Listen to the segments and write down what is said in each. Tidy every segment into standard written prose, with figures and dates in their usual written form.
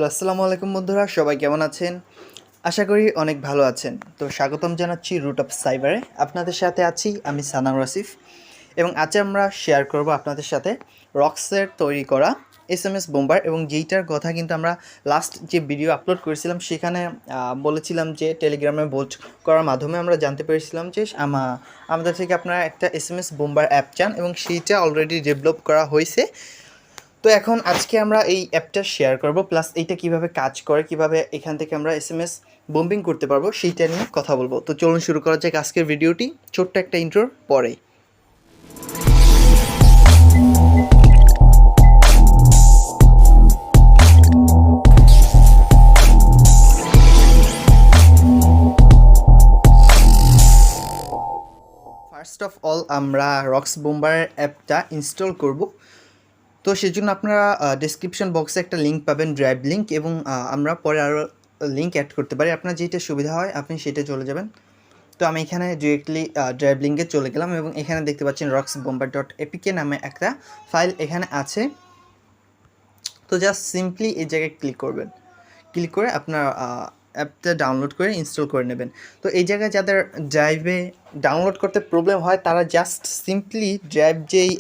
আসসালামু আলাইকুম বন্ধুরা, সবাই কেমন আছেন? আশা করি অনেক ভালো আছেন। তো স্বাগতম জানাচ্ছি রুট অফ সাইবারে। আপনাদের সাথে আছি আমি সানাউর আসিফ, এবং আজ আমরা শেয়ার করব আপনাদের সাথে রক্সের তৈরি করা SMS বোম্বার, এবং যেইটার কথা কিন্তু আমরা লাস্ট যে ভিডিও আপলোড করেছিলাম সেখানে বলেছিলাম যে টেলিগ্রামে ভোট করার মাধ্যমে আমরা জানতে পেরেছিলাম যে আমাদের থেকে আপনারা একটা SMS বোম্বার অ্যাপ চান, এবং সেইটা অলরেডি ডেভেলপ করা হয়েছে। তো এখন আজকে আমরা এই অ্যাপটা শেয়ার করব, প্লাস এইটা কিভাবে কাজ করে, কিভাবে এখান থেকে আমরা SMS বম্বিং করতে পারবো সেইটা নিয়ে কথা বলবো। তো চলুন শুরু করা যাক আজকের ভিডিওটি ছোট্ট একটা ইন্ট্রোর পরেই। ফার্স্ট অফ অল আমরা রক্স বোম্বার অ্যাপটা ইনস্টল করব। তো সেজন্য আপনারা ডেসক্রিপশন বক্সে একটা লিঙ্ক পাবেন, ড্রাইভ লিঙ্ক, এবং আমরা পরে আরও লিঙ্ক অ্যাড করতে পারি। আপনার যেটা সুবিধা হয় আপনি সেটা চলে যাবেন। তো আমি এখানে ডিরেক্টলি ড্রাইভ লিঙ্কে চলে গেলাম, এবং এখানে দেখতে পাচ্ছেন rocsbomber.apk নামে একটা ফাইল এখানে আছে। তো জাস্ট সিম্পলি এই জায়গায় ক্লিক করবেন, ক্লিক করে আপনার অ্যাপটা ডাউনলোড করে ইনস্টল করে নেবেন। তো এই জায়গায় যাদের ড্রাইভে ডাউনলোড করতে প্রবলেম হয় তারা জাস্ট সিম্পলি ড্রাইভ যেই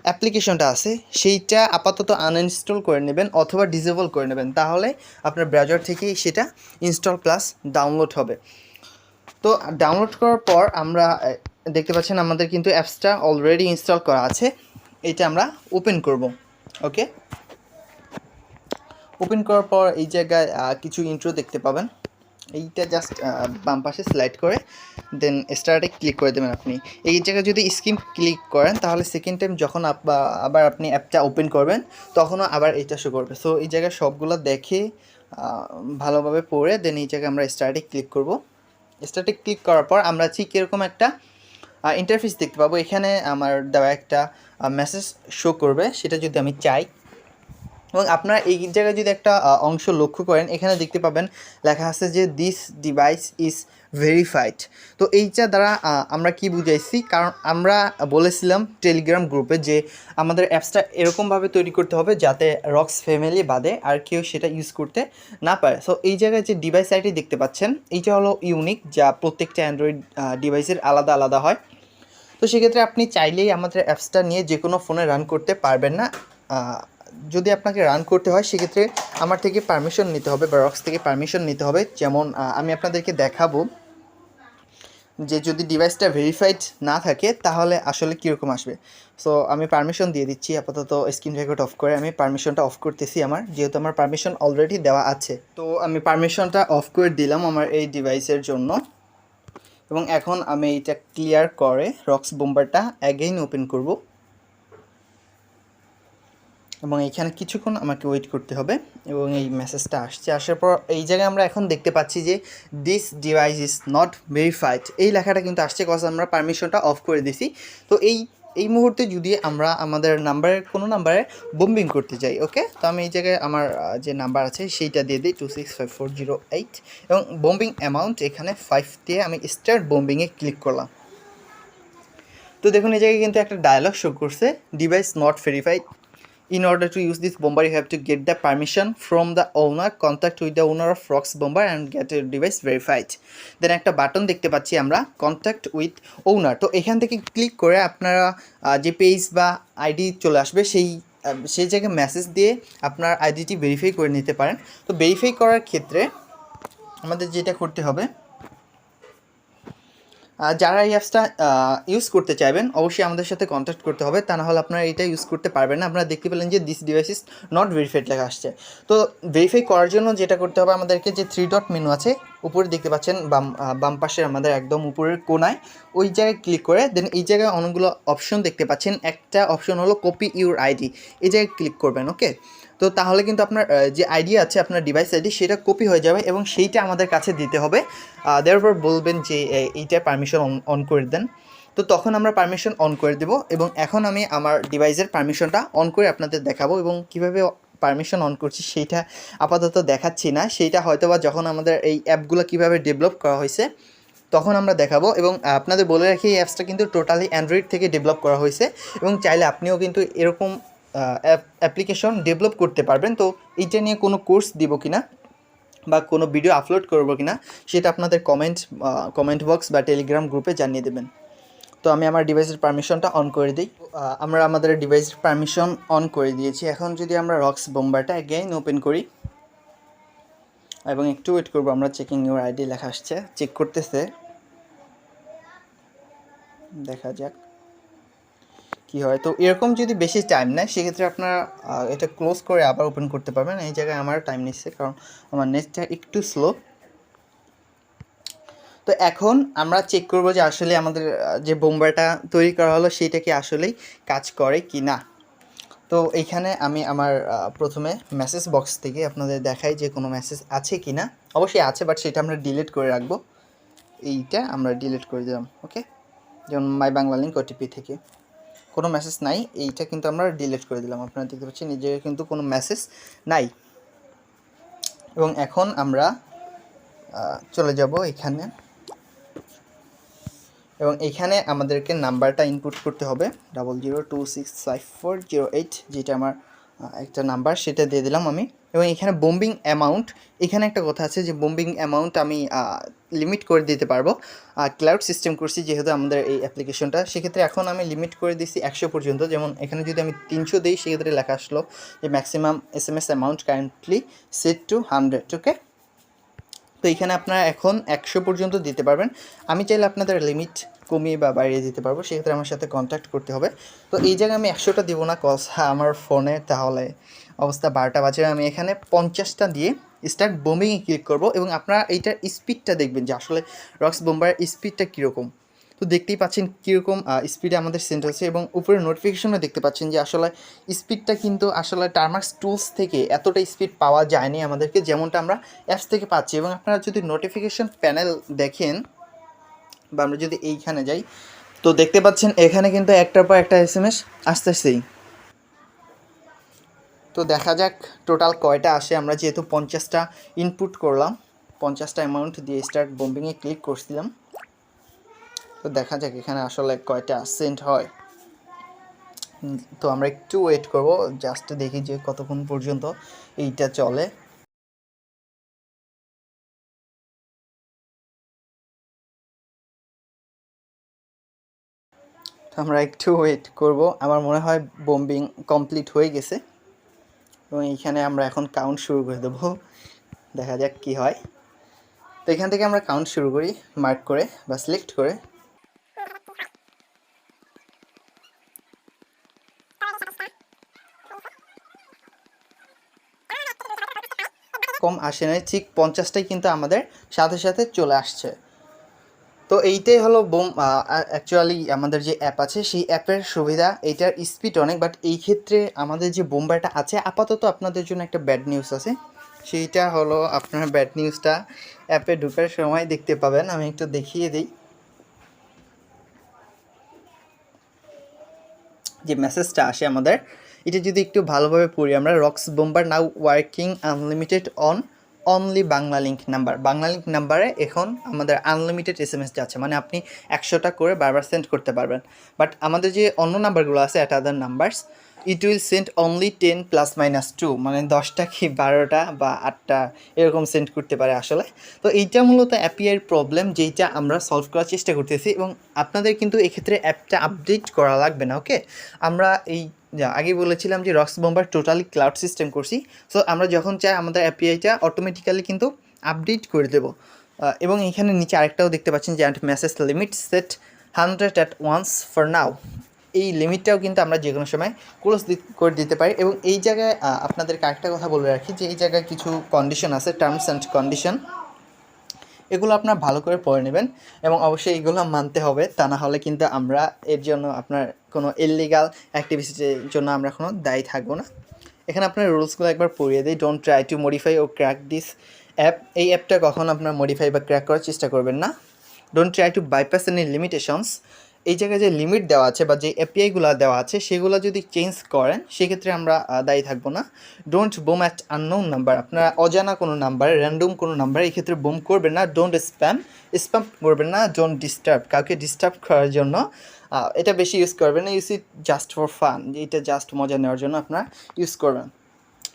অ্যাপ্লিকেশনটা আছে সেইটা আপাতত আনইনস্টল করে নেবেন অথবা ডিসেবল করে নেবেন, তাহলে আপনার ব্রাউজার থেকেই সেটা ইনস্টল প্লাস ডাউনলোড হবে। তো ডাউনলোড করার পর আমরা দেখতে পাচ্ছেন আমাদের কিন্তু অ্যাপসটা অলরেডি ইনস্টল করা আছে। এইটা আমরা ওপেন করব। ওকে, ওপেন করার পর এই জায়গায় কিছু ইন্ট্রো দেখতে পাবেন। এইটা জাস্ট বাম পাশে স্লাইড করে দেন স্টার্টে ক্লিক করে দেবেন। আপনি এই জায়গায় যদি স্কিম ক্লিক করেন তাহলে সেকেন্ড টাইম যখন আবার আপনি অ্যাপটা ওপেন করবেন তখনও আবার এইটা শো করবে। সো এই জায়গায় সবগুলো দেখে ভালোভাবে পড়ে দেন এই জায়গায় আমরা স্টার্টে ক্লিক করব। স্টার্টে ক্লিক করার পর আমরা ঠিক এরকম একটা ইন্টারফেস দেখতে পাবো। এখানে আমার দেওয়া একটা মেসেজ শো করবে, সেটা যদি আমি চাই। এবং আপনারা এই জায়গায় যদি একটা অংশ লক্ষ্য করেন, এখানে দেখতে পাবেন লেখা আছে যে দিস ডিভাইস ইজ ভেরিফাইড। তো এইটা দ্বারা আমরা কি বুঝাইছি, কারণ আমরা বলেছিলাম টেলিগ্রাম গ্রুপে যে আমাদের অ্যাপসটা এরকমভাবে তৈরি করতে হবে যাতে রক্স ফ্যামিলি বাদে আর কেউ সেটা ইউজ করতে না পারে। সো এই জায়গায় যে ডিভাইস আইডি দেখতে পাচ্ছেন এইটা হলো ইউনিক, যা প্রত্যেকটা অ্যান্ড্রয়েড ডিভাইসের আলাদা আলাদা হয়। তো সেক্ষেত্রে আপনি চাইলেই আমাদের অ্যাপসটা নিয়ে যে কোনো ফোনে রান করতে পারবেন না। যদি আপনাকে রান করতে হয় সেক্ষেত্রে আমার থেকে পারমিশন নিতে হবে বা রক্স থেকে পারমিশন নিতে হবে। যেমন আমি আপনাদেরকে দেখাবো যে যদি ডিভাইসটা ভেরিফাইড না থাকে তাহলে আসলে কীরকম আসবে। সো আমি পারমিশন দিয়ে দিচ্ছি, আপাতত স্ক্রিন রেকর্ড অফ করে আমি পারমিশনটা অফ করতেছি আমার, যেহেতু আমার পারমিশন অলরেডি দেওয়া আছে। তো আমি পারমিশনটা অফ করে দিলাম আমার এই ডিভাইসের জন্য, এবং এখন আমি এইটা ক্লিয়ার করে রক্স বোম্বারটা অ্যাগেইন ওপেন করব, এবং এইখানে কিছুক্ষণ আমাকে ওয়েট করতে হবে। এবং এই মেসেজটা আসছে, আসার পর এই জায়গায় আমরা এখন দেখতে পাচ্ছি যে this device is not verified এই লেখাটা কিন্তু আসছে, কজ আমরা পারমিশনটা অফ করে দিছি। তো এই মুহূর্তে যদি আমরা আমাদের কোনো নাম্বারে বম্বিং করতে যাই, ওকে, তো আমি এই জায়গায় আমার যে নাম্বার আছে সেইটা দিয়ে দিই 265408, এবং বম্বিং অ্যামাউন্ট এখানে 5 দিয়ে আমি স্টার্ট বম্বিংয়ে ক্লিক করলাম। তো দেখুন এই জায়গায় কিন্তু একটা ডায়লগ শো করছে, device not verified, in order to use this bomber you have to get the permission from the owner, contact with the owner of ROC bomber and get your device verified. দেন একটা button দেখতে পাচ্ছি আমরা contact with ওনার। তো এখান থেকে click করে আপনারা যে পেজ বা আইডি চলে আসবে সেই জায়গায় মেসেজ দিয়ে আপনার আইডিটি ভেরিফাই করে নিতে পারেন। তো ভেরিফাই করার ক্ষেত্রে আমাদের যেটা করতে হবে, যারা এই অ্যাপসটা ইউজ করতে চাইবেন অবশ্যই আমাদের সাথে কন্ট্যাক্ট করতে হবে, তা না হলে আপনারা এটা ইউজ করতে পারবেন না। আপনারা দেখতে পেলেন যে this device is not verified লেখা আসছে। তো ভেরিফাই করার জন্য যেটা করতে হবে, আমাদেরকে যে 3 ডট মেনু আছে উপরে দেখতে পাচ্ছেন বাম পাশে আমাদের একদম উপরের কোনায়, ওই জায়গায় ক্লিক করে দেন এই জায়গায় অনেকগুলো অপশন দেখতে পাচ্ছেন। একটা অপশন হলো কপি ইউর আইডি, এই জায়গায় ক্লিক করবেন। ওকে, তো তাহলে কিন্তু আপনার যে আইডি আছে আপনার ডিভাইস আইডি সেটা কপি হয়ে যাবে, এবং সেইটা আমাদের কাছে দিতে হবে। দেওয়ার বলবেন যে এইটা পারমিশন অন করে দেন। তো তখন আমরা পারমিশন অন করে দেব, এবং এখন আমি আমার ডিভাইসের পারমিশনটা অন করে আপনাদের দেখাবো, এবং কীভাবে পারমিশন অন করছি সেইটা আপাতত দেখাচ্ছি না, সেইটা হয়তোবা যখন আমাদের এই অ্যাপগুলো কীভাবে ডেভেলপ করা হয়েছে তখন আমরা দেখাবো। এবং আপনাদের বলে রাখি এই অ্যাপসটা কিন্তু টোটালি অ্যান্ড্রয়েড থেকে ডেভেলপ করা হয়েছে, এবং চাইলে আপনিও কিন্তু এরকম অ্যাপ্লিকেশন ডেভেলপ করতে পারবেন। তো এইটা নিয়ে কোনো কোর্স দিব কিনা বা কোনো ভিডিও আপলোড করবো কিনা সেটা আপনাদের কমেন্ট বক্স বা টেলিগ্রাম গ্রুপে জানিয়ে দেবেন। তো আমি আমার ডিভাইসের পারমিশনটা অন করে দিই। আমরা আমাদের ডিভাইসের পারমিশন অন করে দিয়েছি। এখন যদি আমরা রক্স বোম্বারটা অ্যাগেইন ওপেন করি এবং একটু ওয়েট করবো, আমরা চেকিং ইউর আইডি লেখা আসছে, চেক করতেছে, দেখা যাক কি হয়। তো এরকম যদি বেশি টাইম নেয় সেক্ষেত্রে আপনারা এটা ক্লোজ করে আবার ওপেন করতে পারবেন। এই জায়গায় আমার টাইম নিচ্ছে কারণ আমার নেটটা একটু স্লো। তো এখন আমরা চেক করব যে আসলে আমাদের যে বোম্বারটা তৈরি করা হলো সেটা কি আসলেই কাজ করে কি না। তো এইখানে আমি আমার প্রথমে মেসেজ বক্স থেকে আপনাদের দেখাই যে কোনো মেসেজ আছে কি না। অবশ্যই আছে, বাট সেটা আমরা ডিলিট করে রাখবো। এইটা আমরা ডিলিট করে দিলাম, ওকে। যেমন মাই বাংলা লিঙ্ক ওটিপি থেকে কোনো মেসেজ নাই, এইটা কিন্তু আমরা ডিলিট করে দিলাম। আপনারা দেখতে পাচ্ছেন নিজে কিন্তু কোনো মেসেজ নাই। এবং এখন আমরা চলে যাব এখানে, এবং এখানে আমাদেরকে নাম্বারটা ইনপুট করতে হবে 00265408, যেটা আমার একটা নাম্বার, সেটা দিয়ে দিলাম আমি। এবং এখানে বোম্বিং অ্যামাউন্ট, এখানে একটা কথা আছে যে বোম্বিং অ্যামাউন্ট আমি লিমিট করে দিতে পারবো। ক্লাউড সিস্টেম করছি যেহেতু আমাদের এই অ্যাপ্লিকেশনটা, সেক্ষেত্রে এখন আমি লিমিট করে দিচ্ছি 100 পর্যন্ত। যেমন এখানে যদি আমি 300 দিই সেক্ষেত্রে লেখা আসলো যে maximum SMS amount currently set to 100, okay. তো এখানে আপনারা এখন 100 পর্যন্ত দিতে পারবেন। আমি চাইলে আপনাদের লিমিট কমিয়ে বা বাড়িয়ে দিতে পারবো, সেক্ষেত্রে আমার সাথে কন্ট্যাক্ট করতে হবে। তো এই জায়গায় আমি 100টা দিব না, কজ আমার ফোনে তাহলে অবস্থা 12টা বাজে। আমি এখানে 50টা দিয়ে স্টার্ট বোম্বিংয়ে ক্লিক করব এবং আপনারা এইটার স্পিডটা দেখবেন যে আসলে রক্স বোম্বার স্পিডটা কীরকম। তো দেখতেই পাচ্ছেন কীরকম স্পিডে আমাদের সেন্ড হচ্ছে, এবং উপরে নোটিফিকেশনও দেখতে পাচ্ছেন যে আসলে স্পিডটা কিন্তু আসলে টার্মাক্স টুলস থেকে এতটা স্পিড পাওয়া যায়নি আমাদেরকে, যেমনটা আমরা অ্যাপস থেকে পাচ্ছি। এবং আপনারা যদি নোটিফিকেশন প্যানেল দেখেন বা আমরা যদি এইখানে যাই, তো দেখতে পাচ্ছেন এখানে কিন্তু একটার পর একটা SMS আসতেছেই। তো দেখা যাক টোটাল কয়টা আসে। আমরা যেহেতু 50টা ইনপুট করলাম, 50টা অ্যামাউন্ট দিয়ে স্টার্ট বোম্বিংয়ে ক্লিক করছিলাম, তো দেখা যাক এখানে আসলে কয়টা সেন্ড হয়। তো আমরা একটু ওয়েট করব, জাস্ট দেখি যে কতক্ষণ পর্যন্ত এইটা চলে। তো আমরা একটু ওয়েট করব, আমার মনে হয় বোম্বিং কমপ্লিট হয়ে গেছে। এবং এইখানে আমরা এখন কাউন্ট শুরু করে দেবো, দেখা যাক কি হয়। তো এখান থেকে আমরা কাউন্ট শুরু করি মার্ক করে বা সিলেক্ট করে। কম আসে নাই, ঠিক 50টাই কিন্তু আমাদের সাথে সাথে চলে আসছে। তো এইটাই হলো অ্যাকচুয়ালি আমাদের যে অ্যাপ আছে সেই অ্যাপের সুবিধা। এইটার স্পিড অনেক, বাট এই ক্ষেত্রে আমাদের যে বোম্বারটা আছে আপাতত আপনাদের জন্য একটা ব্যাড নিউজ আছে। সেইটা হলো আপনার ব্যাড নিউজটা অ্যাপে ঢোকার সময় দেখতে পাবেন। আমি একটু দেখিয়ে দিই যে মেসেজটা আসে আমাদের, এটা যদি একটু ভালোভাবে পড়ি আমরা, rocks bomber now working unlimited on only Bangla link number. Bangla link নাম্বারে এখন আমাদের আনলিমিটেড SMS যাচ্ছে, মানে আপনি 100টা করে বারবার সেন্ড করতে পারবেন। বাট আমাদের যে অন্য নাম্বারগুলো আছে at other numbers, it will send only 10 + -2, মানে 10টা কি 12টা বা 8টা এরকম সেন্ড করতে পারে আসলে। তো এইটা মূলত অ্যাপিআইয়ের প্রবলেম, যেইটা আমরা সলভ করার চেষ্টা করতেছি। এবং আপনাদের কিন্তু এক্ষেত্রে অ্যাপটা আপডেট করা লাগবে না, ওকে। আমরা এই আগে বলেছিলাম যে rocks bomber totally cloud system করছি। সো আমরা যখন চাই আমাদের অ্যাপিআইটা অটোমেটিক্যালি কিন্তু আপডেট করে দেবো। এবং এখানে নিচে আরেকটাও দেখতে পাচ্ছেন যে message limit set 100 at once for now. এই লিমিটটাও কিন্তু আমরা যে কোনো সময় ক্লোজ করে দিতে পারি। এবং এই জায়গায় আপনাদেরকে আরেকটা কথা বলে রাখি যে এই জায়গায় কিছু কন্ডিশন আছে, টার্মস অ্যান্ড কন্ডিশন, এগুলো আপনার ভালো করে পড়ে নেবেন এবং অবশ্যই এগুলো মানতে হবে। তা না হলে কিন্তু আমরা এর জন্য আপনার কোনো ইললিগাল অ্যাক্টিভিটির জন্য আমরা কোনো দায়ী থাকবো না। এখানে আপনার রুলসগুলো একবার পড়িয়ে দিই। ডোন্ট ট্রাই টু মডিফাই ও ক্র্যাক দিস অ্যাপ। এই অ্যাপটা কখন আপনার মডিফাই বা ক্র্যাক করার চেষ্টা করবেন না। Don't try two bypass any limitations. এই জায়গায় যে লিমিট দেওয়া আছে বা যে এপিআইগুলো দেওয়া আছে সেগুলো যদি চেঞ্জ করেন সেক্ষেত্রে আমরা দায়ী থাকবো না। Don't bomb at unknown number, আপনারা অজানা কোনো নাম্বারে, র্যান্ডম কোনো নাম্বারে এই ক্ষেত্রে বোম করবেন না। ডোন্ট স্প্যাম করবেন না। ডোন্ট ডিস্টার্ব, কাউকে ডিস্টার্ব করার জন্য এটা বেশি ইউজ করবেন না। Use it just for fun, এটা জাস্ট মজা নেওয়ার জন্য আপনারা ইউজ করবেন।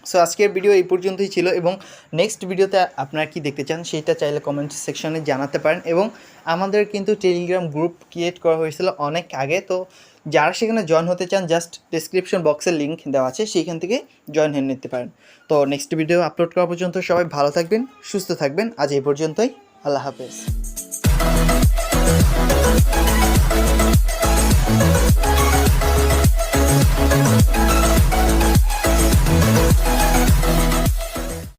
সো আজকের ভিডিও এই পর্যন্তই ছিল, এবং নেক্সট ভিডিওতে আপনারা কি দেখতে চান সেটা চাইলে কমেন্ট সেকশনে জানাতে পারেন। এবং আমাদের কিন্তু টেলিগ্রাম গ্রুপ ক্রিয়েট করা হয়েছিল অনেক আগে, তো যারা সেখানে জয়েন হতে চান জাস্ট ডেসক্রিপশন বক্সের লিঙ্ক দেওয়া আছে, সেইখান থেকে জয়েন হয়ে নিতে পারেন। তো নেক্সট ভিডিও আপলোড করা পর্যন্ত সবাই ভালো থাকবেন, সুস্থ থাকবেন। আজ এই পর্যন্তই, আল্লাহ হাফেজ।